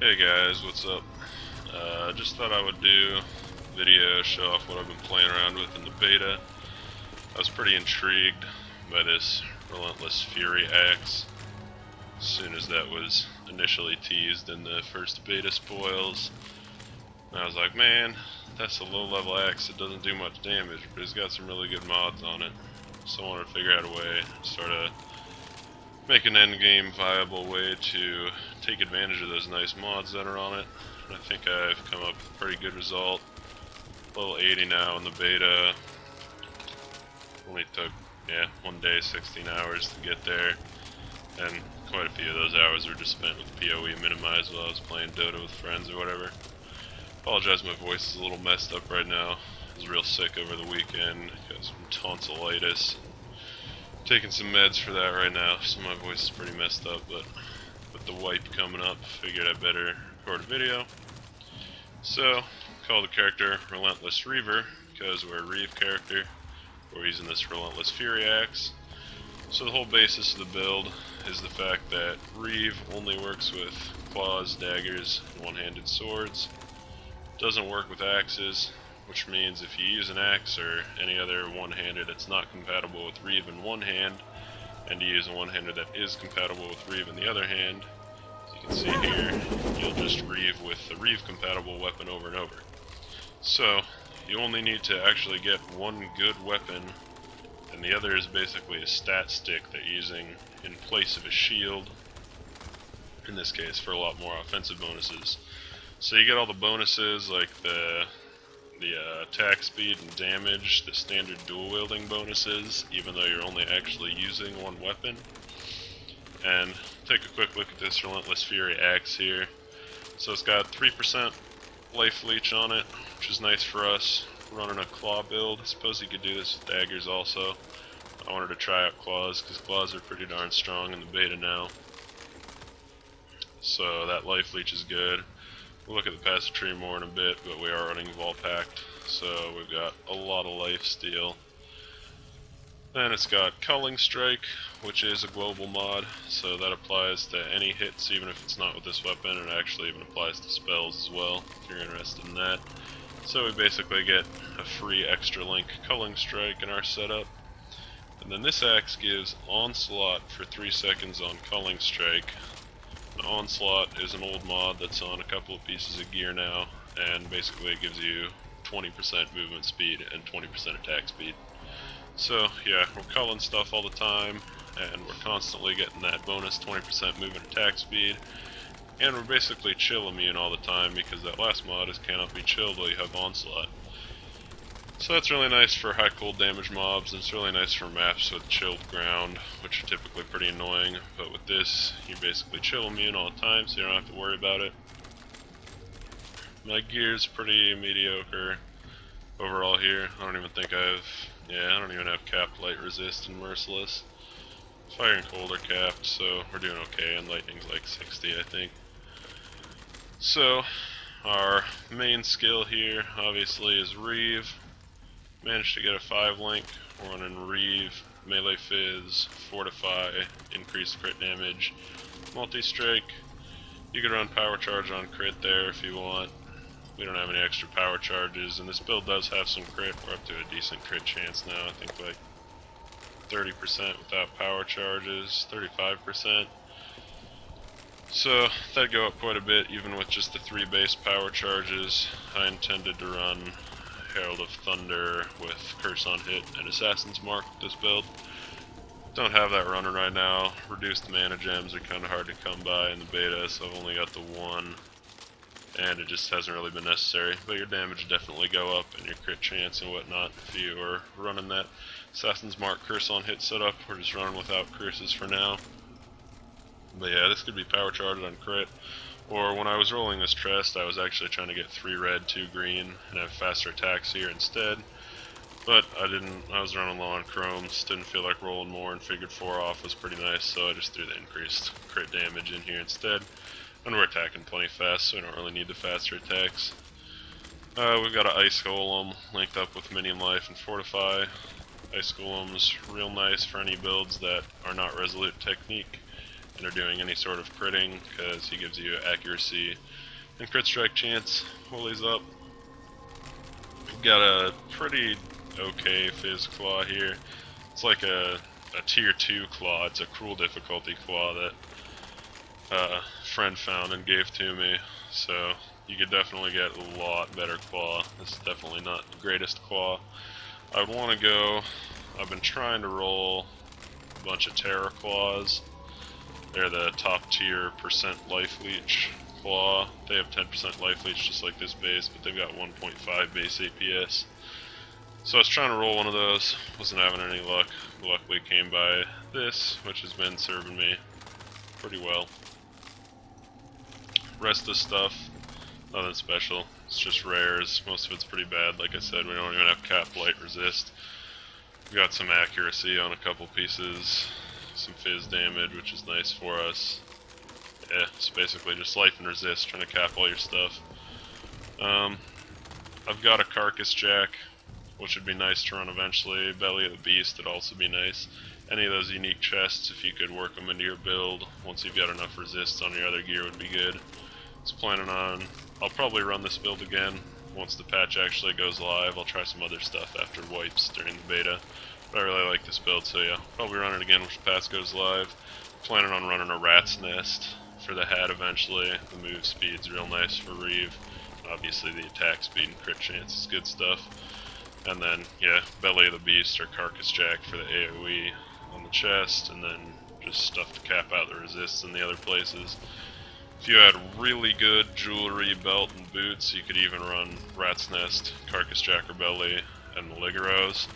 Hey guys, what's up? Just thought I would do a video, show off what I've been playing around with in the beta. I was pretty intrigued by this Relentless Fury axe as soon as that was initially teased in the first beta spoils. And I was like, man, that's a low level axe, it doesn't do much damage, but it's got some really good mods on it. So I wanted to figure out a way to sort of make an endgame viable way to take advantage of those nice mods that are on it. And I think I've come up with a pretty good result. Level 80 now in the beta. Only took, 1 day, 16 hours to get there. And quite a few of those hours were just spent with PoE minimized while I was playing Dota with friends or whatever. Apologize, my voice is a little messed up right now. I was real sick over the weekend, got some tonsillitis. Taking some meds for that right now, so my voice is pretty messed up, but with the wipe coming up, figured I better record a video. So, call the character Relentless Reaver, because we're a Reave character. We're using this Relentless Fury axe. So the whole basis of the build is the fact that Reave only works with claws, daggers, and one-handed swords. Doesn't work with axes, which means if you use an axe or any other one-handed that's not compatible with Reave in one hand, and you use a one-handed that is compatible with Reave in the other hand, as you can see here, you'll just Reave with the Reave compatible weapon over and over. So, you only need to actually get one good weapon, and the other is basically a stat stick that you're using in place of a shield, in this case for a lot more offensive bonuses. So you get all the bonuses like the attack speed and damage, the standard dual wielding bonuses, even though you're only actually using one weapon. And take a quick look at this Relentless Fury axe here. So it's got 3% life leech on it, which is nice for us running a claw build. I suppose you could do this with daggers also. I wanted to try out claws because claws are pretty darn strong in the beta now. So that life leech is good. We'll look at the passive tree more in a bit, but we are running Volpact, so we've got a lot of life steal. Then it's got Culling Strike, which is a global mod, so that applies to any hits even if it's not with this weapon, and it actually even applies to spells as well, if you're interested in that. So we basically get a free extra link Culling Strike in our setup. And then this axe gives Onslaught for 3 seconds on Culling Strike. Onslaught is an old mod that's on a couple of pieces of gear now, and basically it gives you 20% movement speed and 20% attack speed. So yeah, we're culling stuff all the time, and we're constantly getting that bonus 20% movement attack speed, and we're basically chill immune all the time because that last mod is cannot be chilled while you have Onslaught. So that's really nice for high cold damage mobs, and it's really nice for maps with chilled ground, which are typically pretty annoying, but with this, you're basically chill immune all the time, so you don't have to worry about it. My gear's pretty mediocre overall here. I don't even have capped light resist and merciless. Fire and cold are capped, so we're doing okay, and lightning's like 60, I think. So, our main skill here, obviously, is Reave. Managed to get a 5 link. We're running Reave, Melee Fizz, Fortify, Increased Crit Damage, Multi-Strike. You could run Power Charge on crit there if you want. We don't have any extra power charges, and this build does have some crit. We're up to a decent crit chance now, I think like 30% without power charges, 35%. So that'd go up quite a bit even with just the 3 base power charges. I intended to run Herald of Thunder with Curse on Hit and Assassin's Mark with this build. Don't have that running right now. Reduced mana gems are kind of hard to come by in the beta, so I've only got the 1, and it just hasn't really been necessary. But your damage will definitely go up and your crit chance and whatnot if you are running that Assassin's Mark Curse on Hit setup. We're just running without curses for now. But yeah, this could be power charged on crit. Or when I was rolling this Trest, I was actually trying to get 3 red, 2 green, and have faster attacks here instead. But I was running low on chromes, didn't feel like rolling more, and figured 4 off was pretty nice, so I just threw the increased crit damage in here instead. And we're attacking plenty fast, so we don't really need the faster attacks. We've got an Ice Golem linked up with Minion Life and Fortify. Ice Golem's real nice for any builds that are not Resolute Technique. into doing any sort of critting, because he gives you accuracy and crit strike chance while he's up. Got a pretty okay Fizz Claw here. It's like a tier 2 claw. It's a cruel difficulty claw that a friend found and gave to me, so you could definitely get a lot better claw. This is definitely not the greatest claw. I would want to go, I've been trying to roll a bunch of Terror Claws. They're the top tier % life leech claw. They have 10% life leech just like this base, but they've got 1.5 base APS. So I was trying to roll one of those, wasn't having any luck. Luckily came by this, which has been serving me pretty well. Rest of the stuff, nothing special. It's just rares. Most of it's pretty bad. Like I said, we don't even have cap light resist. We got some accuracy on a couple pieces, some fizz damage, which is nice for us. Yeah, it's basically just life and resist, trying to cap all your stuff. I've got a Carcass Jack, which would be nice to run eventually. Belly of the Beast would also be nice. Any of those unique chests, if you could work them into your build, once you've got enough resists on your other gear, would be good. I was planning on, I'll probably run this build again once the patch actually goes live. I'll try some other stuff after wipes during the beta, but I really like this build, so yeah, probably run it again once the patch goes live. Planning on running a Rat's Nest for the hat eventually. The move speed's real nice for Reeve. Obviously the attack speed and crit chance is good stuff. And then, yeah, Belly of the Beast or Carcass Jack for the AoE on the chest, and then just stuff to cap out the resists in the other places. If you had really good jewelry, belt, and boots, you could even run Rat's Nest, Carcass Jack or Belly, and Maligaros.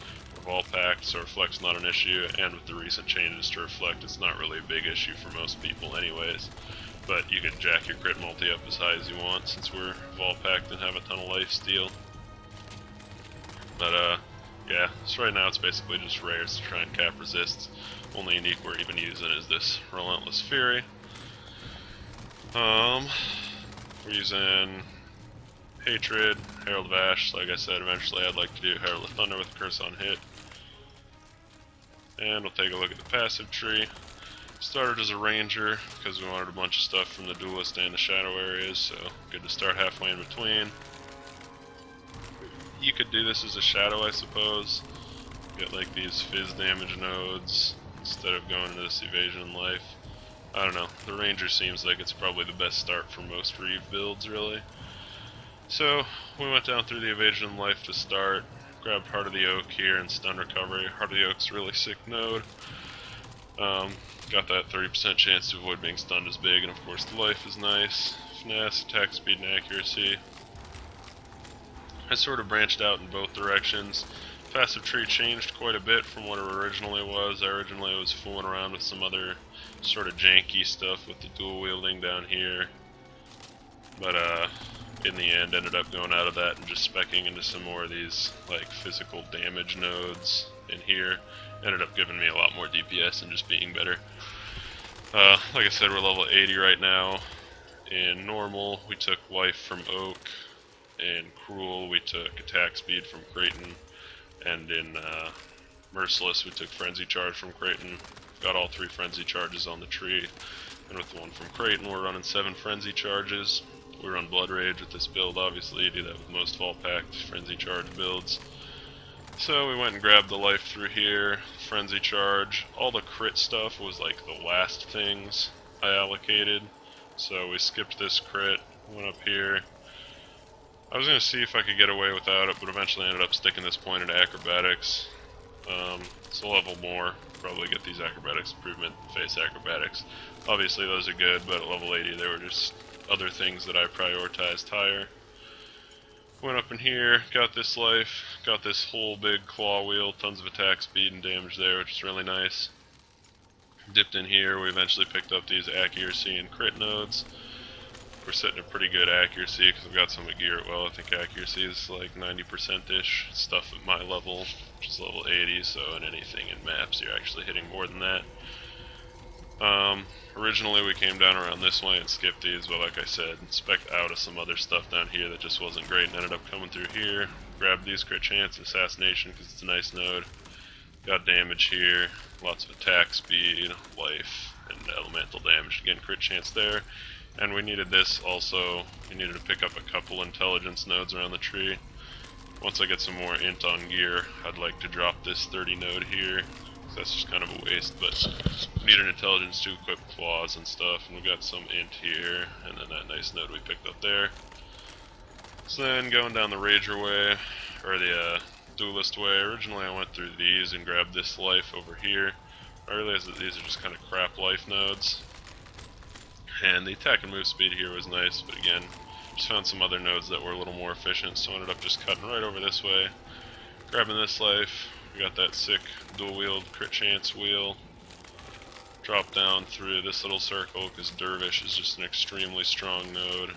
All packed, so Reflect's not an issue, and with the recent changes to Reflect, it's not really a big issue for most people anyways. But you could jack your crit multi up as high as you want, since we're Vol packed and have a ton of life steal. But yeah, so right now it's basically just rares to try and cap resists. Only unique we're even using is this Relentless Fury. We're using Hatred, Herald of Ash. Like I said, eventually I'd like to do Herald of Thunder with Curse on hit. And we'll take a look at the passive tree. Started as a ranger because we wanted a bunch of stuff from the duelist and the shadow areas, so good to start halfway in between. You could do this as a shadow, I suppose. Get like these fizz damage nodes instead of going into this evasion and life. I don't know, the ranger seems like it's probably the best start for most Reeve builds, really. So we went down through the evasion and life to start. Grabbed Heart of the Oak here and stun recovery. Heart of the Oak's a really sick node. Got that 30% chance to avoid being stunned is big, and of course the life is nice. Finesse, attack speed, and accuracy. I sort of branched out in both directions. Passive tree changed quite a bit from what it originally was. I originally was fooling around with some other sort of janky stuff with the dual wielding down here. But in the end ended up going out of that and just speccing into some more of these like physical damage nodes in here. Ended up giving me a lot more DPS and just being better. Like I said, we're level 80 right now. In normal, we took life from Oak. In Cruel, we took attack speed from Creighton. And in Merciless, we took Frenzy Charge from Creighton. Got all 3 Frenzy Charges on the tree. And with the one from Creighton, we're running 7 Frenzy Charges. We run Blood Rage with this build, obviously. You do that with most Vol-packed Frenzy Charge builds. So we went and grabbed the life through here, Frenzy Charge. All the crit stuff was like the last things I allocated. So we skipped this crit, went up here. I was going to see if I could get away without it, but eventually ended up sticking this point into Acrobatics. It's a level more, probably get these Acrobatics improvement, face Acrobatics. Obviously those are good, but at level 80 there were just other things that I prioritized higher. Went up in here, got this life, got this whole big claw wheel, tons of attack speed and damage there, which is really nice. Dipped in here, we eventually picked up these accuracy and crit nodes. We're sitting at pretty good accuracy because I've got some gear at well. I think accuracy is like 90%-ish stuff at my level, which is level 80, so in anything in maps you're actually hitting more than that. Originally we came down around this way and skipped these, but like I said, spec'd out of some other stuff down here that just wasn't great and ended up coming through here. Grabbed these crit chance, assassination because it's a nice node. Got damage here, lots of attack speed, life, and elemental damage. Again, crit chance there. And we needed this also. We needed to pick up a couple intelligence nodes around the tree. Once I get some more int on gear, I'd like to drop this 30 node here. That's just kind of a waste, but we need an intelligence to equip claws and stuff, and we got some int here, and then that nice node we picked up there. So then going down the Rager way, or the Duelist way, originally I went through these and grabbed this life over here. I realized that these are just kind of crap life nodes. And the attack and move speed here was nice, but again, just found some other nodes that were a little more efficient, so I ended up just cutting right over this way, grabbing this life. We got that sick dual wield crit chance wheel. Drop down through this little circle because Dervish is just an extremely strong node.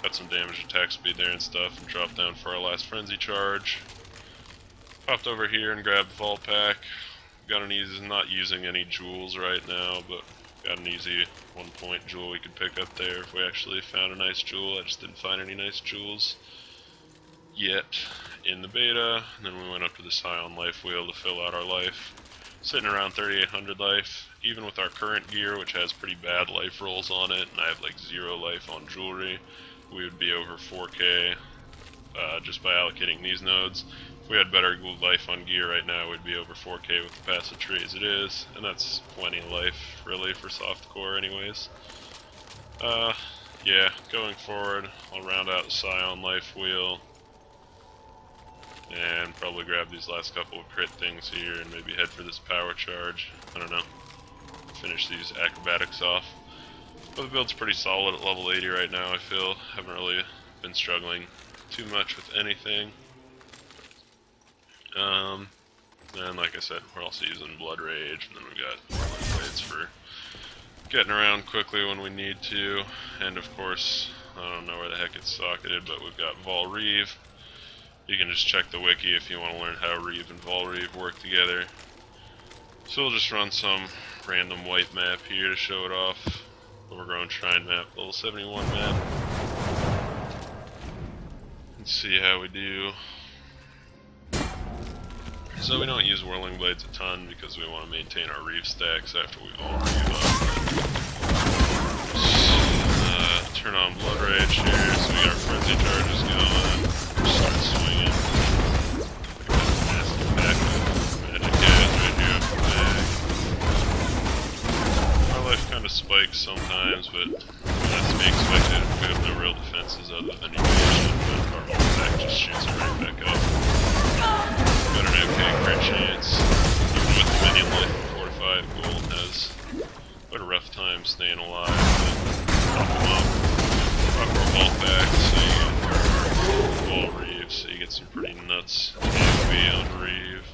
Got some damage attack speed there and stuff, and dropped down for our last frenzy charge. Popped over here and grabbed Vault Pack. Got an easy, not using any jewels right now, but got an easy 1 point jewel we could pick up there if we actually found a nice jewel. I just didn't find any nice jewels yet in the beta, and then we went up to this high on life wheel to fill out our life. Sitting around 3800 life, even with our current gear, which has pretty bad life rolls on it, and I have like 0 life on jewelry, we would be over 4k just by allocating these nodes. If we had better life on gear right now, we'd be over 4k with the passive tree as it is, and that's plenty of life really for softcore anyways. Yeah, going forward, I'll round out the Scion life wheel, and probably grab these last couple of crit things here and maybe head for this power charge. I don't know. Finish these acrobatics off. But the build's pretty solid at level 80 right now, I feel. Haven't really been struggling too much with anything. And like I said, we're also using Blood Rage, and then we got Whirling Blades for getting around quickly when we need to. And of course, I don't know where the heck it's socketed, but we've got Vol Reave. You can just check the wiki if you want to learn how Reave and Vol Reave work together. So we'll just run some random white map here to show it off. Overgrown Shrine map, level 71 map. Let's see how we do. So we don't use Whirling Blades a ton because we want to maintain our Reave stacks after we all Reave up. Turn on Blood Rage here, so we got our Frenzy charges going. Start swinging. Massive pack of magic guys right here up the bag. Our life kind of spikes sometimes, but that's to be expected. We have no real defenses other than evasion, but our ult attack just shoots it right back up. Got an okay crit chance. Even with the minion life and fortified, Ghoul has quite a rough time staying alive, but pop him up. Rock our vault back, so you get Vol Reave, so you get some pretty nuts AoE on Reave.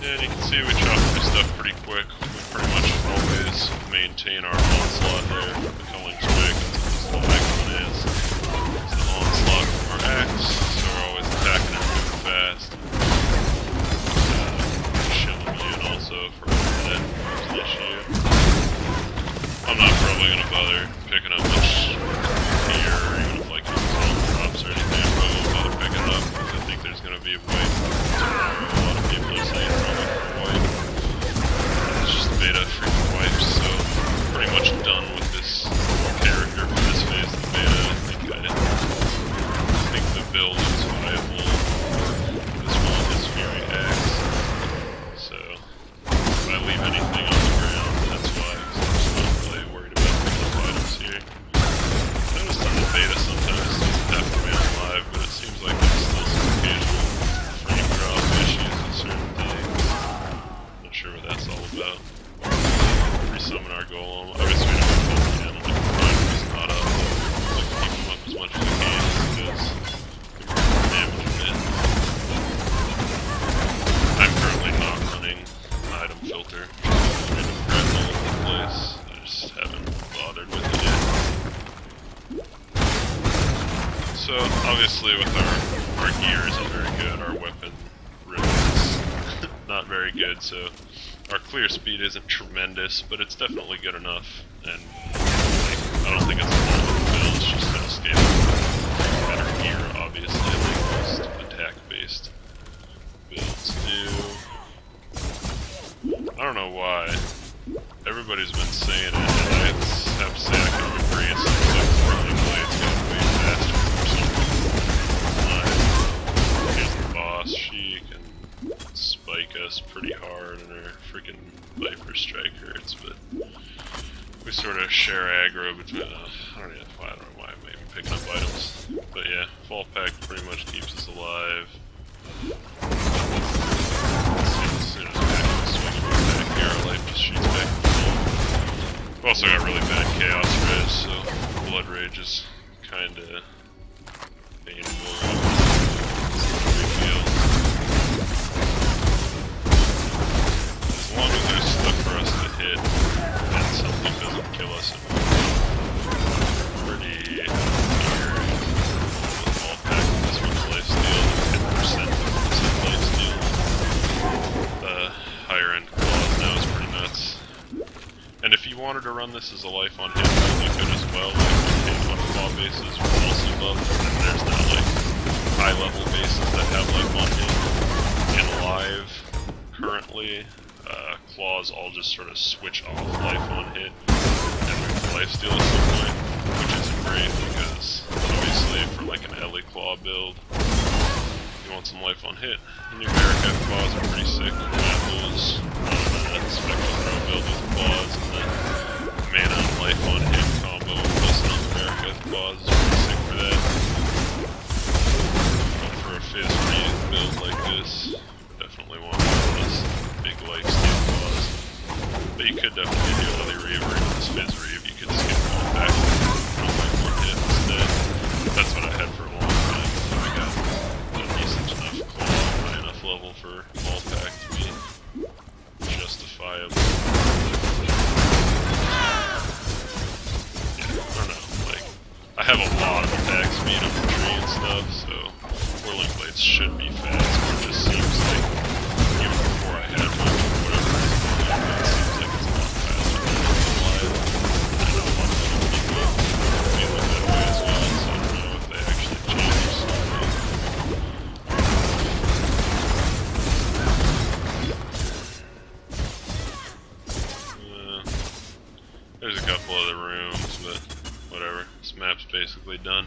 And you can see we chop through stuff pretty quick. We pretty much always maintain our onslaught there for the culling strike until this little axe one is. It's the onslaught from our axe, so we're always attacking and moving fast. Shield immune also for that is an issue. I'm not probably gonna bother picking up much here, or even if like all drops or anything, I probably won't bother picking it up because I think there's gonna be a wipe tomorrow. A lot of people are saying probably for a wipe. It's just beta freaking wipes, so I'm pretty much done with this character for this phase of the beta. I think the build is viable. This one is Fury Axe. So if I leave anything on the ground, that's why. Worried about picking up items here. I noticed on the beta sometimes it doesn't have to be on live, but it seems like there's still some occasional frame drop issues with certain things. Not sure what that's all about. Resummon our golem. Obviously we don't have to handle it. The primary's not up, but like keep him up as much as we can because we can damage a bit. I'm currently not running an item filter. Just random crap all over the place. Just haven't bothered with it yet. So obviously with our gear isn't very good, our weapon really is not very good, so our clear speed isn't tremendous, but it's definitely good enough, and I don't think it's a fault of the build, it's just how scalable. Better gear obviously like most attack based builds do. I don't know why. Everybody's been saying it, and I have to say I kind of agree. It seems like throwing blades get way faster for some reason. Here's the boss. She can spike us pretty hard, and her freaking Viper strike hurts, but we sort of share aggro between. I don't know why I'm even picking up items. But yeah, Fall Pact pretty much keeps us alive. As soon as we actually swing back here, our life just shoots back and forth. We've also got really bad Chaos Res, so Blood Rage is kinda painful. It's no big deal. As long as there's stuff for us to hit, and something doesn't kill us, pretty weird. With Fall Pact, this one's lifesteal, 10% difference in lifesteal. The higher end claws now is pretty nuts. And if you wanted to run this as a life on hit, you could as well. Like hit on claw bases with also buff, and there's now like high level bases that have life on hit. In live, currently, claws all just sort of switch off life on hit and move to lifesteal at some point, which isn't great because obviously for like an Ellie claw build, you want some life on hit. The new Barricade claws are pretty sick. Apples on the Spectral Throw build with claws, and the mana and life on hit combo plus on the Barricade claws is pretty sick for that. But for a Fizz Reeve build like this, definitely want one of those big lifesteal claws. But you could definitely do another Reaver with this Fizz Reeve. You could skip all back and life on hit instead. That's what I had for a long time until I got a decent enough claw, high enough level for Fall Pact to be justifiable. Yeah, I don't know, like, I have a lot of attack speed up the tree and stuff, so Whirling Blades should be fast, but it just seems like, even before I had my whatever it seems like it's a lot faster than it's alive. I know a lot of other people feel it that way as well, so I don't know if they actually change something. There's a couple other rooms, but whatever. This map's basically done.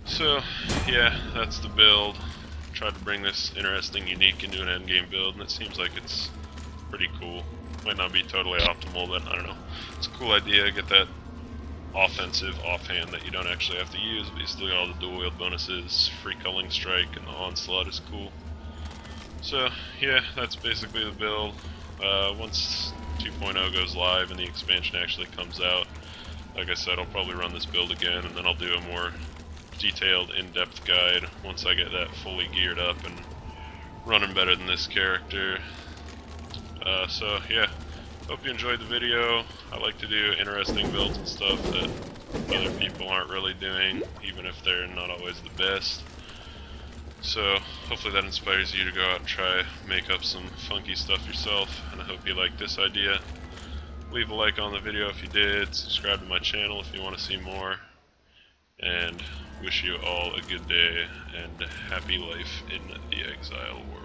So, yeah, that's the build. Tried to bring this interesting, unique into an endgame build, and it seems like it's pretty cool. Might not be totally optimal, but I don't know. It's a cool idea, get that offensive offhand that you don't actually have to use, but you still got all the dual wield bonuses, free culling strike, and the onslaught is cool. So, yeah, that's basically the build. Once 2.0 goes live and the expansion actually comes out, like I said, I'll probably run this build again, and then I'll do a more detailed, in-depth guide once I get that fully geared up and running better than this character. So yeah, hope you enjoyed the video. I like to do interesting builds and stuff that other people aren't really doing, even if they're not always the best. So hopefully that inspires you to go out and try make up some funky stuff yourself, and I hope you like this idea. Leave a like on the video if you did, subscribe to my channel if you want to see more, and wish you all a good day and happy life in the Exile world.